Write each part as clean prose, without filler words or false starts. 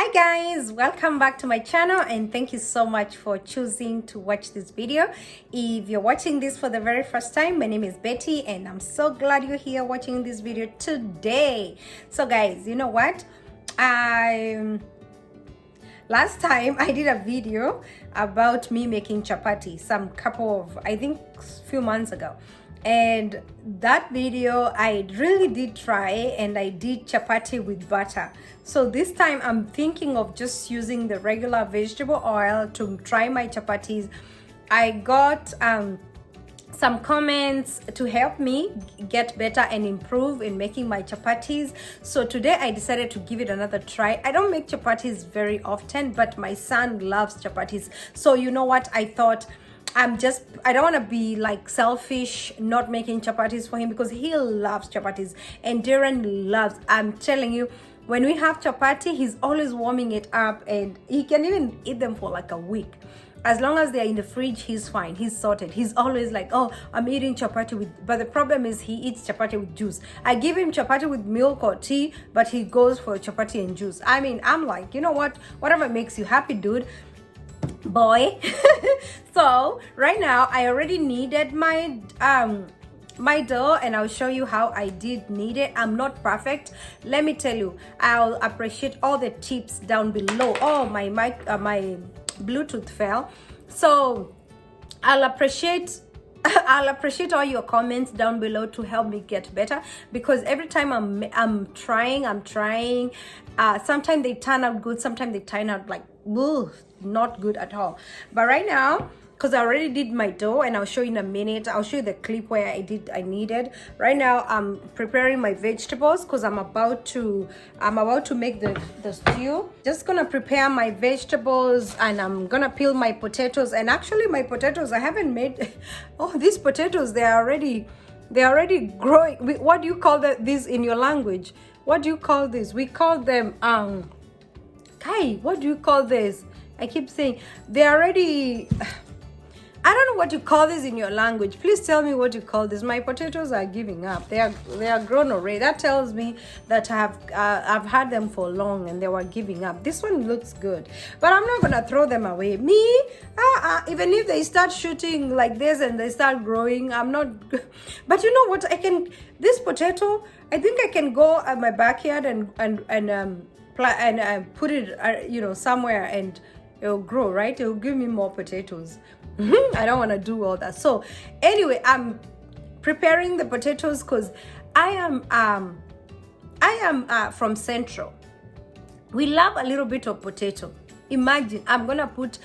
Hi guys, welcome back to my channel and thank you so much for choosing to watch this video. If you're watching this for the very first time, my name is Betty and I'm so glad you're here watching this video today. So guys, you know what, last time I did a video about me making chapati I think few months ago, and that video I really did try and I did chapati with butter. So this time I'm thinking of just using the regular vegetable oil to try my chapatis. I got some comments to help me get better and improve in making my chapatis. So today I decided to give it another try. I don't make chapatis very often, but my son loves chapatis. So you know what, I thought I don't want to be like selfish not making chapatis for him, because he loves chapatis and Darren loves, I'm telling you, when we have chapati, he's always warming it up and he can even eat them for like a week. As long as they're in the fridge, he's fine. He's sorted. He's always like, oh, I'm eating chapati with, but the problem is he eats chapati with juice. I give him chapati with milk or tea, but he goes for chapati and juice. I mean, I'm like, you know what? Whatever makes you happy, dude. Boy. So right now I already kneaded my my dough and I'll show you how I did knead it. I'm not perfect, let me tell you. I'll appreciate all the tips down below. Oh, my mic my Bluetooth fell, so I'll appreciate all your comments down below to help me get better, because every time I'm trying, sometimes they turn out good, sometimes they turn out like not good at all. But right now, because I already did my dough and I'll show you in a minute, I'll show you the clip where I needed. Right now I'm preparing my vegetables because I'm about to make the stew. Just gonna prepare my vegetables and I'm gonna peel my potatoes. And actually my potatoes I haven't made oh, these potatoes, they're already growing. What do you call these in your language? What do you call this? We call them Kai, what do you call this? I keep saying they're already, I don't know what you call this in your language. Please tell me what you call this. My potatoes are giving up. They are grown already. That tells me that I've had them for long and they were giving up. This one looks good, but I'm not gonna throw them away. Me, even if they start shooting like this and they start growing, I'm not. But you know what? This potato, I think I can go at my backyard and put it somewhere and it'll grow, right? It'll give me more potatoes. I don't want to do all that. So anyway, I'm preparing the potatoes because I am from Central. We love a little bit of potato. Imagine I'm gonna put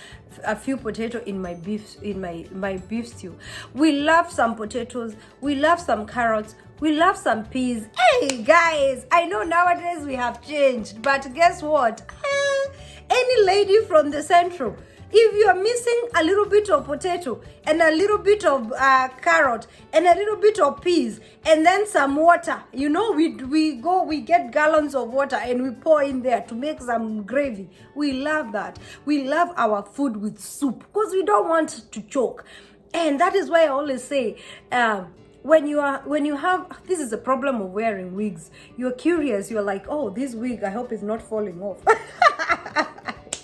a few potatoes in my beef stew. We love some potatoes, we love some carrots, we love some peas. Hey guys, I know nowadays we have changed, but guess what? Any lady from the Central, if you are missing a little bit of potato and a little bit of carrot and a little bit of peas and then some water, we get gallons of water and we pour in there to make some gravy. We love that. We love our food with soup because we don't want to choke. And that is why I always say, when you have, this is a problem of wearing wigs. You're curious, you're like, oh, this wig, I hope it's not falling off.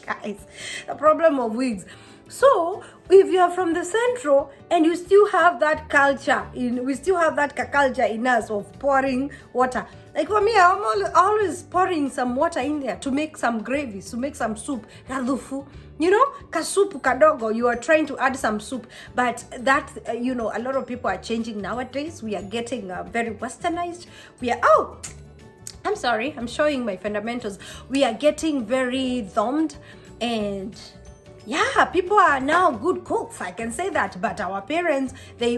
Guys, the problem of wigs. So if you are from the Central and you still have that culture we still have that culture in us of pouring water. Like for me, I'm always pouring some water in there to make some gravy, to make some soup. Kalufu, kasupu kadogo, you are trying to add some soup. But that, a lot of people are changing nowadays. We are getting very westernized. I'm sorry, I'm showing my fundamentals. We are getting very thumbed, and yeah, people are now good cooks, I can say that. But our parents,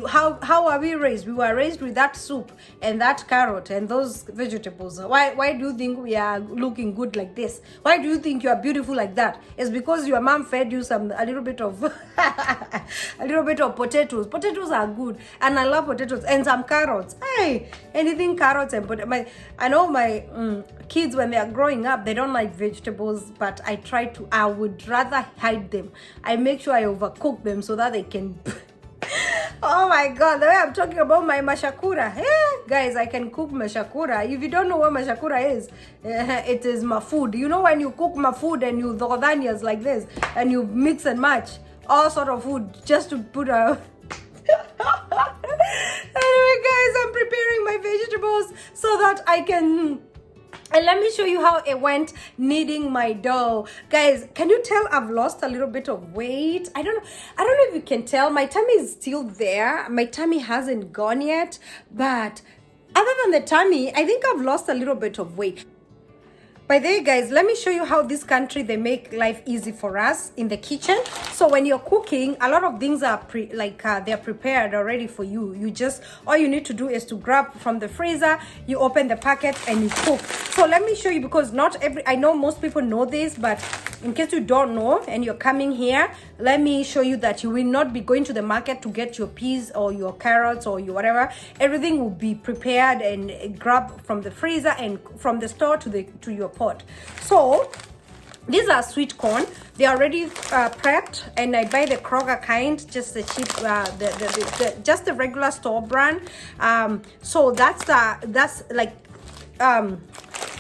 how are we raised? We were raised with that soup and that carrot and those vegetables. Why do you think we are looking good like this? Why do you think you are beautiful like that? It's because your mom fed you a little bit of a little bit of potatoes. Potatoes are good, and I love potatoes, and some carrots. Hey, anything carrots and potatoes. I know my kids, when they are growing up, they don't like vegetables, but I would rather hide them. I make sure I overcook them so that they can Oh my god, the way I'm talking about my mashakura. Guys, I can cook mashakura. If you don't know what mashakura is, it is my food. You know when you cook my food and you throw onions like this and you mix and match all sort of food just to put a anyway guys, I'm preparing my vegetables so that I can, and let me show you how it went kneading my dough. Guys, can you tell I've lost a little bit of weight? I don't know if you can tell. My tummy is still there. My tummy hasn't gone yet, but other than the tummy, I think I've lost a little bit of weight. By the way, guys, let me show you how this country, they make life easy for us in the kitchen. So when you're cooking, a lot of things are they're prepared already for you. You just, all you need to do is to grab from the freezer, you open the packet and you cook. So let me show you, because I know most people know this, but in case you don't know and you're coming here, let me show you that you will not be going to the market to get your peas or your carrots or your whatever. Everything will be prepared and grab from the freezer and from the store to your pot. So these are sweet corn. They're already prepped, and I buy the Kroger kind, just the cheap, just the regular store brand. So that's like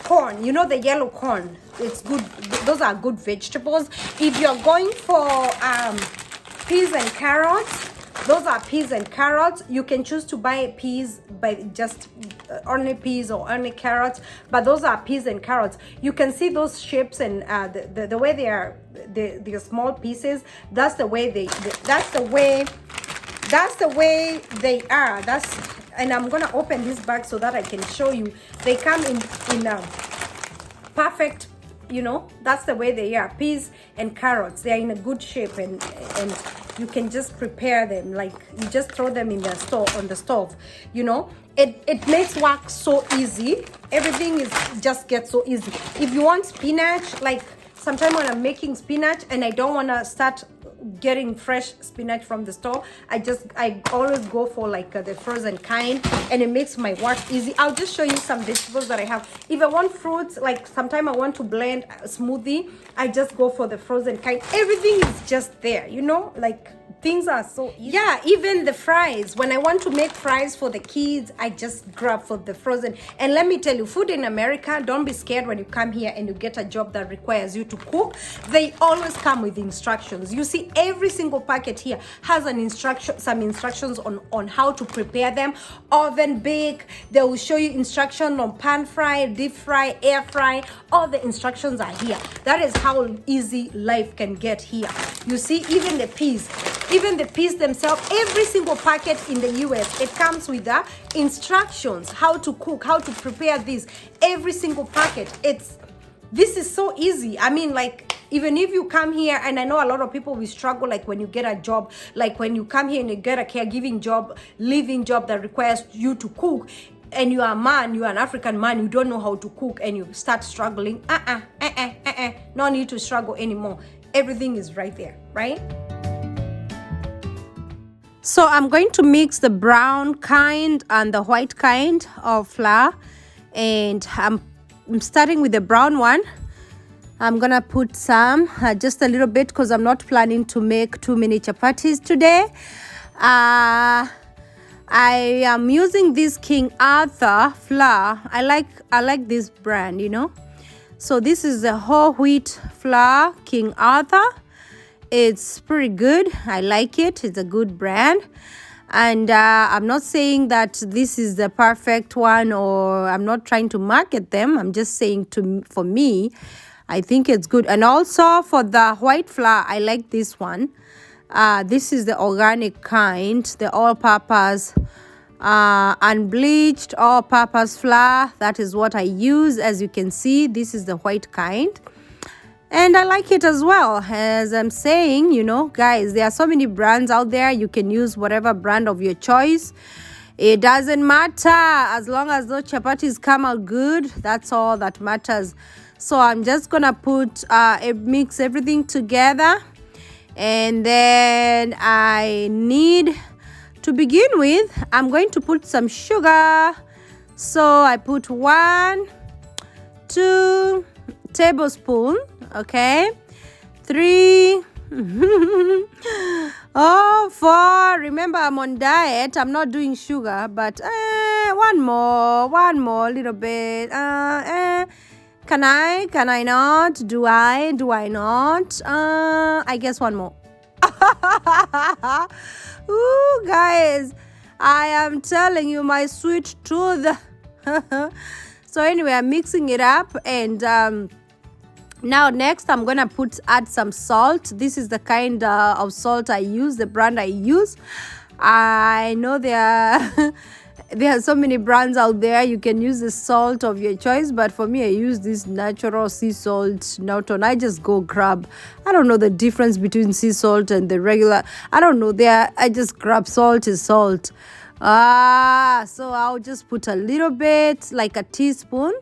corn. You know, the yellow corn. It's good. Those are good vegetables. If you're going for peas and carrots, those are peas and carrots. You can choose to buy peas by just only peas or only carrots, but those are peas and carrots. You can see those shapes and the way they are, the small pieces. That's the way that's the way they are. And I'm gonna open this bag so that I can show you. They come in perfect, you know, that's the way they are. Peas and carrots, they are in a good shape, and you can just prepare them, like you just throw them in the on the stove. You know, it makes work so easy. Everything just gets so easy. If you want spinach, like sometimes when I'm making spinach and I don't want to start getting fresh spinach from the store, I always go for like the frozen kind, and it makes my work easy. I'll just show you some vegetables that I have. If I want fruits, like sometimes I want to blend a smoothie, I just go for the frozen kind. Everything is just there, you know, like things are so easy. Yeah, even the fries, when I want to make fries for the kids, I just grab for the frozen. And let me tell you, food in America, don't be scared when you come here and you get a job that requires you to cook. They always come with instructions. You see, every single packet here has some instructions on how to prepare them. Oven bake, they will show you instruction on pan fry, deep fry, air fry. All the instructions are here. That is how easy life can get here. You see, even the peas themselves, every single packet in the US, it comes with the instructions how to cook, how to prepare this. Every single packet, this is so easy. I mean, like, even if you come here, and I know a lot of people will struggle, like when you get a job, like when you come here and you get a caregiving job, living job that requires you to cook, and you are a man, you are an African man, you don't know how to cook, and you start struggling. No need to struggle anymore. Everything is right there, right? So I'm going to mix the brown kind and the white kind of flour, and I'm starting with the brown one. I'm gonna put some, just a little bit, because I'm not planning to make too many chapatis today. I am using this King Arthur flour. I like this brand, you know. So this is the whole wheat flour, King Arthur. It's pretty good. I like it. It's a good brand. And I'm not saying that this is the perfect one, or I'm not trying to market them. I'm just saying for me, I think it's good. And also for the white flour, I like this one. This is the organic kind, the all-purpose, unbleached all-purpose flour. That is what I use. As you can see, this is the white kind. And I like it as well. As I'm saying, you know, guys, there are so many brands out there. You can use whatever brand of your choice. It doesn't matter. As long as those chapatis come out good, that's all that matters. So I'm just going to mix everything together. And then I need, to begin with, I'm going to put some sugar. So I put 1, 2 tablespoons. Okay, 3 Oh, four. Remember, I'm on diet. I'm not doing sugar, but one more, little bit. Can I? Can I not? Do I? Do I not? I guess one more. Ooh, guys, I am telling you, my sweet tooth. So anyway, I'm mixing it up, and now next I'm gonna add some salt. This is the kind of salt I use, the brand I use. I know there are there are so many brands out there. You can use the salt of your choice, but for me, I use this natural sea salt. Norton, I just go grab. I don't know the difference between sea salt and the regular. I don't know. I just grab salt is salt. So I'll just put a little bit, like a teaspoon.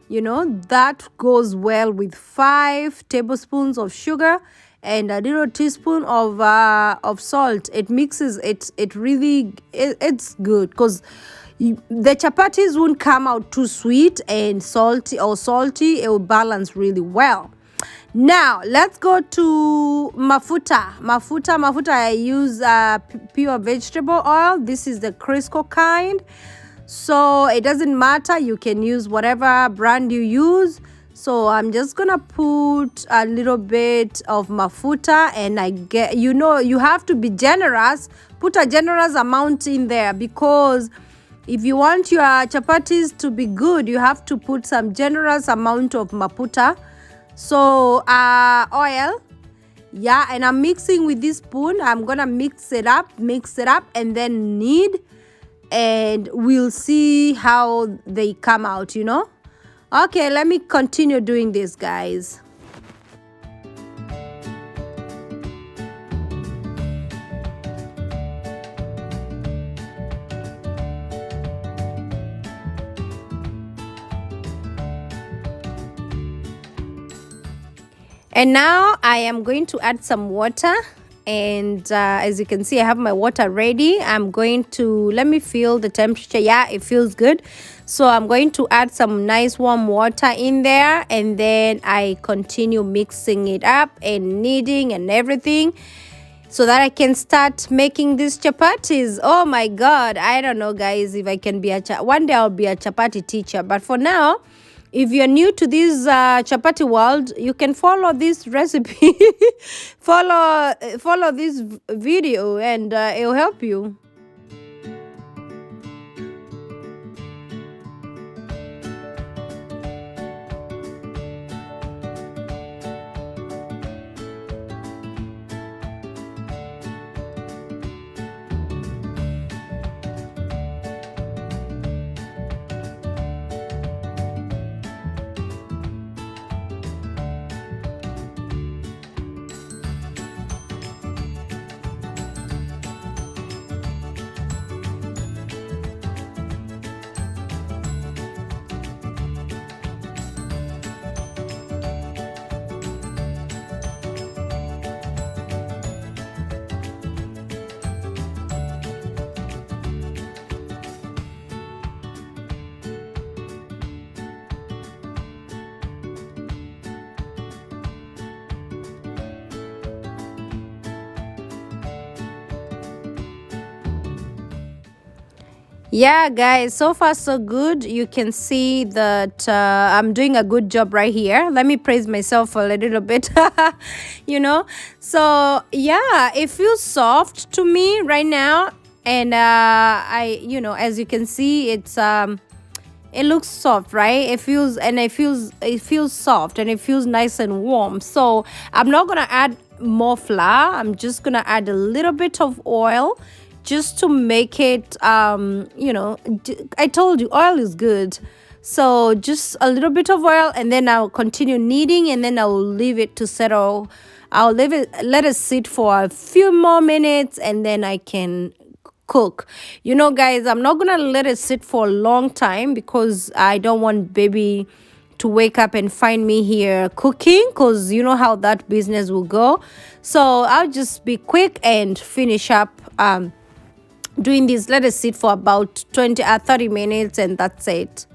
That goes well with 5 tablespoons of sugar and a little teaspoon of salt. It mixes it. It's good because the chapatis won't come out too sweet and salty. It will balance really well. Now let's go to mafuta. I use pure vegetable oil. This is the Crisco kind. So it doesn't matter, you can use whatever brand you use. So I'm just gonna put a little bit of mafuta, and you have to be generous. Put a generous amount in there, because if you want your chapatis to be good, you have to put some generous amount of mafuta. So oil, yeah, and I'm mixing with this spoon. I'm gonna mix it up and then knead, and we'll see how they come out. Okay, let me continue doing this, guys. And now I am going to add some water. And as you can see, I have my water ready. I'm going to, let me feel the temperature. Yeah, it feels good. So I'm going to add some nice warm water in there, and then I continue mixing it up and kneading and everything, so that I can start making these chapatis. Oh my God, I don't know, guys, if I can be one day I'll be a chapati teacher. But for now, if you're new to this chapati world, you can follow this recipe, follow this video, and it'll help you. Yeah, guys, so far so good. You can see that I'm doing a good job right here. Let me praise myself a little bit. So yeah, it feels soft to me right now, and as you can see, it looks soft, right? It feels soft, and it feels nice and warm. So I'm not gonna add more flour. I'm just gonna add a little bit of oil, just to make it, I told you oil is good. So just a little bit of oil, and then I'll continue kneading, and then I'll leave it to settle. Let it sit for a few more minutes, and then I can cook. Guys, I'm not gonna let it sit for a long time, because I don't want baby to wake up and find me here cooking, because you know how that business will go. So I'll just be quick and finish up doing this. Let it sit for about 30 minutes, and that's it.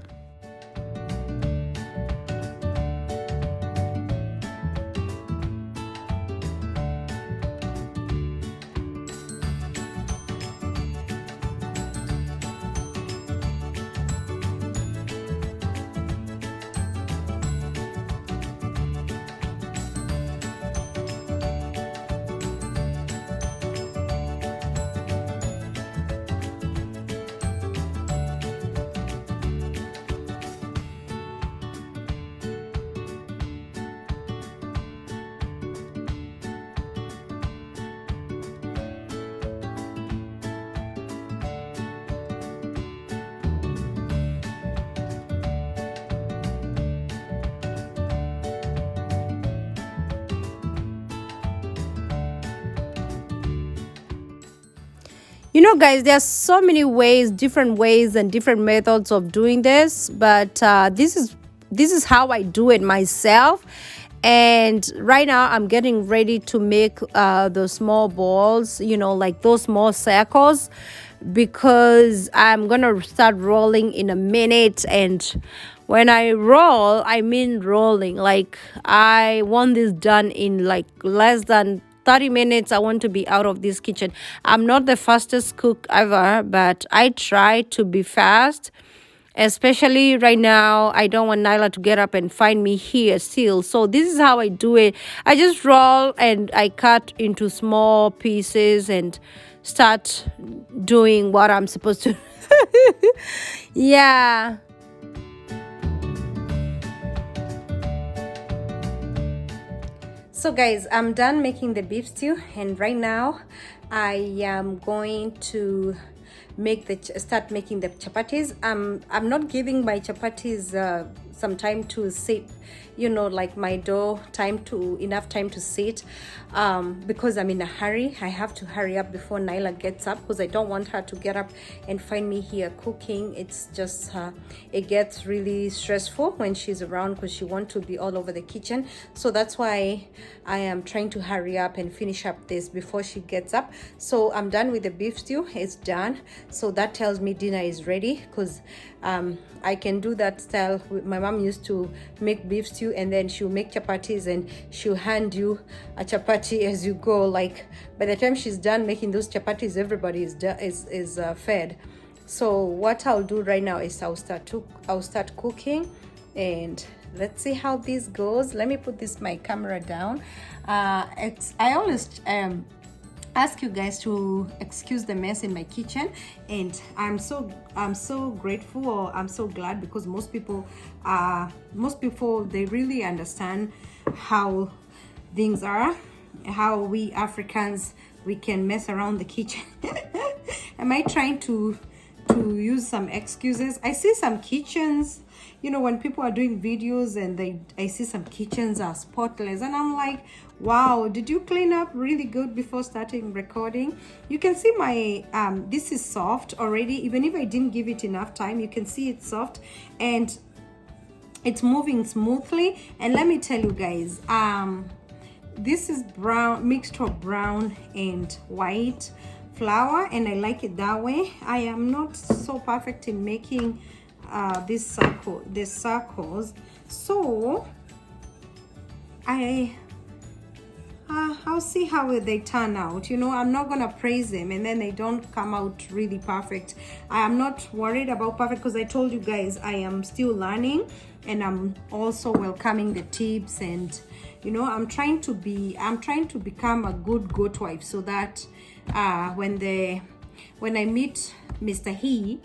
You know, guys, there are so many different ways and different methods of doing this, but this is how I do it myself. And right now I'm getting ready to make the small balls, like those small circles, because I'm gonna start rolling in a minute. And when I roll, I mean rolling. Like, I want this done in like less than 30 minutes. I want to be out of this kitchen. I'm not the fastest cook ever, but I try to be fast. Especially right now, I don't want Nyla to get up and find me here still. So this is how I do it. I just roll and I cut into small pieces and start doing what I'm supposed to. Yeah. So guys, I'm done making the beef stew, and right now I am going to start making the chapatis. I'm not giving my chapatis some time to sit, like my dough enough time to sit, because I'm in a hurry. I have to hurry up before Nyla gets up, because I don't want her to get up and find me here cooking. It's just it gets really stressful when she's around, because she wants to be all over the kitchen. So that's why I am trying to hurry up and finish up this before she gets up. So I'm done with the beef stew. It's done. So that tells me dinner is ready, because I can do that style. My mom used to make beef stew, and then she'll make chapatis and she'll hand you a chapati as you go. Like, by the time she's done making those chapatis, everybody is fed. So what I'll do right now is I'll start cooking, and let's see how this goes. Let me put my camera down. I always ask you guys to excuse the mess in my kitchen, and I'm so grateful, or I'm so glad, because most people they really understand how things are, how we Africans, we can mess around the kitchen. Am I trying to use some excuses? I see some kitchens, when people are doing videos, and I see some kitchens are spotless, and I'm like, wow, did you clean up really good before starting recording? You can see my this is soft already. Even if I didn't give it enough time, you can see it's soft and it's moving smoothly. And let me tell you guys, this is mixture of brown and white flour, and I like it that way. I am not so perfect in making these circles, so I'll see how they turn out. I'm not gonna praise them and then they don't come out really perfect. I am not worried about perfect, because I told you guys I am still learning, and I'm also welcoming the tips, and I'm trying to become a good goat wife, so that when I meet Mr. He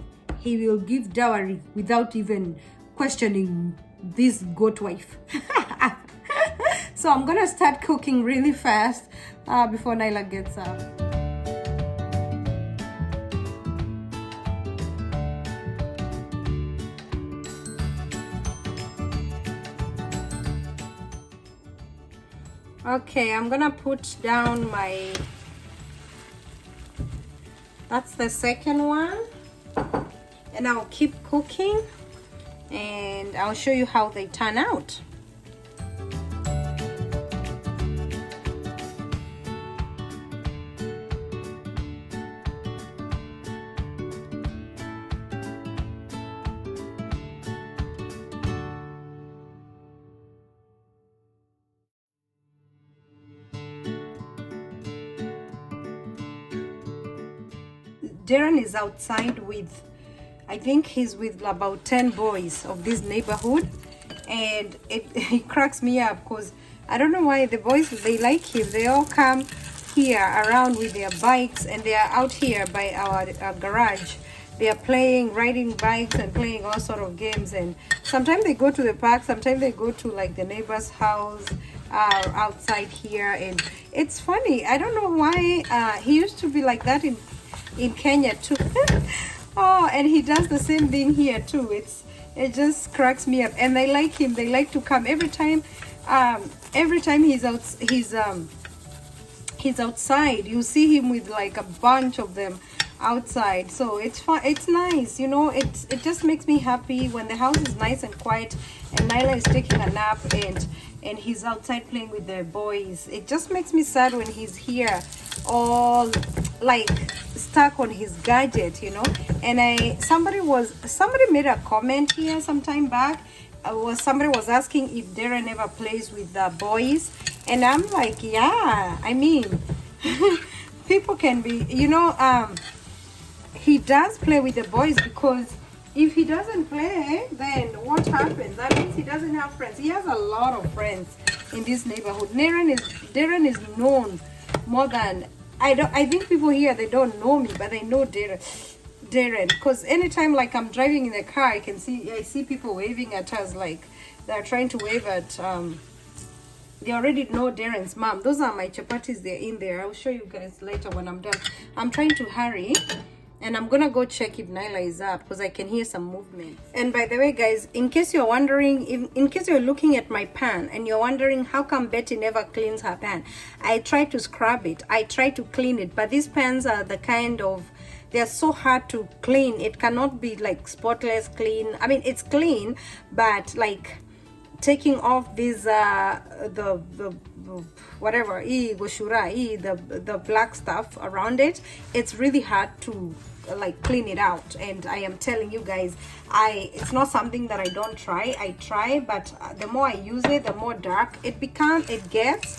will give dowry without even questioning this goat wife. So I'm gonna start cooking really fast before Nyla gets up. Okay, I'm gonna put down that's the second one, and I'll keep cooking, and I'll show you how they turn out. Darren is outside with, I think he's with about 10 boys of this neighborhood, and it cracks me up, because I don't know why the boys, they like him. They all come here around with their bikes, and they are out here by our garage. They are riding bikes and playing all sort of games, and sometimes they go to the park, sometimes they go to like the neighbor's house outside here, and it's funny. I don't know why. He used to be like that in Kenya too. Oh, and he does the same thing here too. It just cracks me up, and they like him. They like to come every time he's outside. You see him with like a bunch of them outside. So it's fun, it's nice, you know. It just makes me happy when the house is nice and quiet and Nyla is taking a nap and he's outside playing with the boys. It just makes me sad when he's here all like stuck on his gadget, you know. And somebody made a comment here some time back. Somebody was asking if Darren ever plays with the boys, and I'm like, yeah, I mean, people can be, you know, he does play with the boys, because if he doesn't play, then what happens? That means he doesn't have friends. He has a lot of friends in this neighborhood. Darren is known more than I think people here, they don't know me, but they know Darren, because anytime like I'm driving in the car, I see people waving at us, like they're trying to wave at they already know Darren's mom. Those are my chapatis. They're in there. I'll show you guys later when I'm done. I'm trying to hurry, and I'm gonna go check if Nyla is up, because I can hear some movement. And by the way, guys, in case you're wondering, in case you're looking at my pan and you're wondering how come Betty never cleans her pan, I try to scrub it, I try to clean it, but these pans are the kind of, they're so hard to clean. It cannot be like spotless clean. I mean, it's clean, but like taking off these the whatever the black stuff around it, it's really hard to like clean it out. And I am telling you guys, it's not something that I don't try. I try, but the more I use it, the more dark it gets.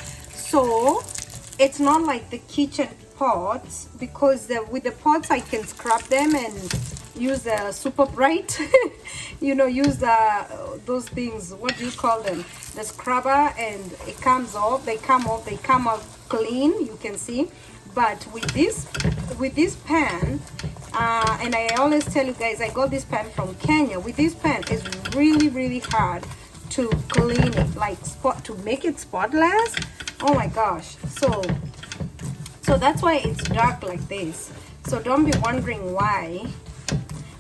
So it's not like the kitchen pots, because with the pots I can scrub them and use the super bright you know, use those things, what do you call them, the scrubber, and it comes off, they come out clean, you can see. But with this pan, and I always tell you guys, I got this pan from Kenya. With this pan, it's really hard to clean it, like to make it spotless. Oh my gosh. So that's why it's dark like this. So don't be wondering why.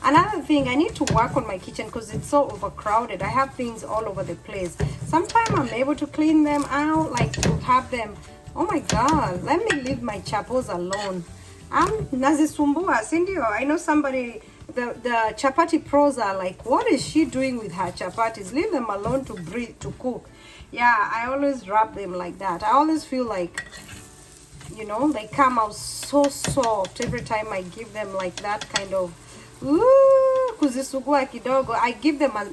Another thing, I need to work on my kitchen because it's so overcrowded. I have things all over the place. Sometimes I'm able to clean them out, like to have them. Oh my God, let me leave my chapos alone. I'm nazisumbua, Cindy. I know somebody, the chapati pros are like, what is she doing with her chapatis? Leave them alone to breathe, to cook. Yeah, I always wrap them like that. I always feel like, you know, they come out so soft every time I give them like that kind of, ooh, kuzisugua kidogo.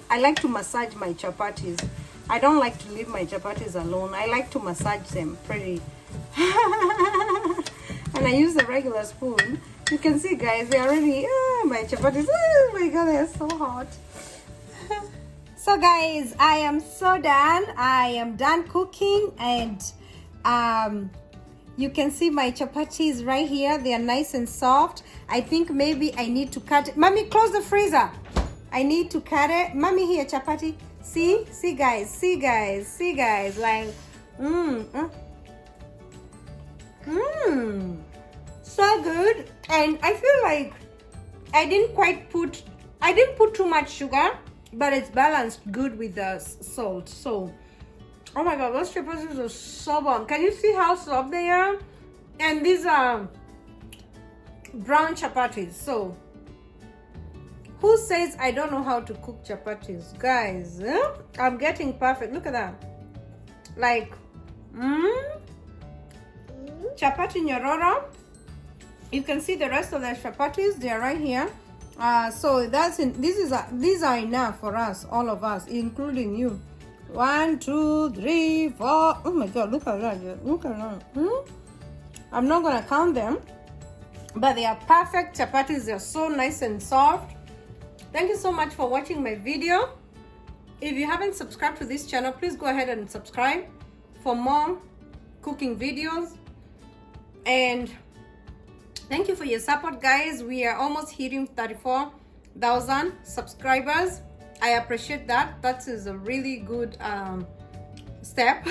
I like to massage my chapatis. I don't like to leave my chapatis alone. I like to massage them pretty. And I use the regular spoon. You can see, guys, they already, my chapatis, oh my God, they're so hot. So guys, I am so done. I am done cooking, and you can see my chapatis right here. They are nice and soft. I think maybe I need to cut it. Mommy, close the freezer. I need to cut it. Mommy, here, chapati. See guys, like, so good. And I feel like I didn't put too much sugar, but it's balanced good with the salt. So, oh my God, those chapatis are so bomb. Can you see how soft they are? And these are brown chapatis. So, who says I don't know how to cook chapatis? Guys, I'm getting perfect. Look at that. Like, chapati nyororo. You can see the rest of the chapatis. They are right here. So these are enough for us, all of us, including you. 1, 2, 3, 4. Oh my God, look at that. Look at that. I'm not gonna count them, but they are perfect chapatis. They're so nice and soft. Thank you so much for watching my video. If you haven't subscribed to this channel, please go ahead and subscribe for more cooking videos. And thank you for your support, guys. We are almost hitting 34,000 subscribers. I appreciate that. That is a really good step.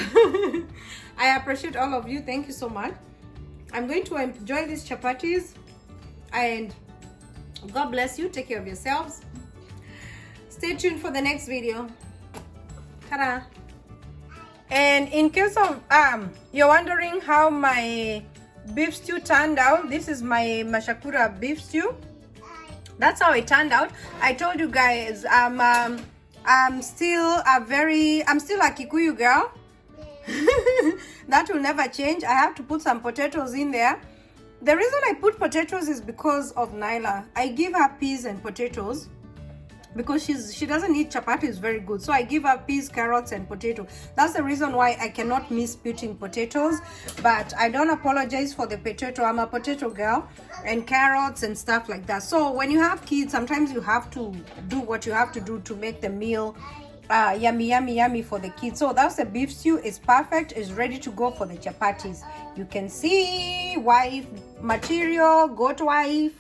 I appreciate all of you. Thank you so much. I'm going to enjoy these chapatis, and God bless you. Take care of yourselves. Stay tuned for the next video. Ta-da. And in case of you're wondering how my beef stew turned out. This is my mashakura beef stew. That's how it turned out. I told you guys, I'm still a Kikuyu girl. That will never change. I have to put some potatoes in there. The reason I put potatoes is because of Nyla. I give her peas and potatoes because she doesn't eat chapatis very good, so I give her peas, carrots and potato. That's the reason why I cannot miss putting potatoes, but I don't apologize for the potato. I'm a potato girl, and carrots and stuff like that. So when you have kids, sometimes you have to do what you have to do to make the meal yummy for the kids. So that's the beef stew. Is perfect. Is ready to go for the chapatis. You can see wife material, goat wife.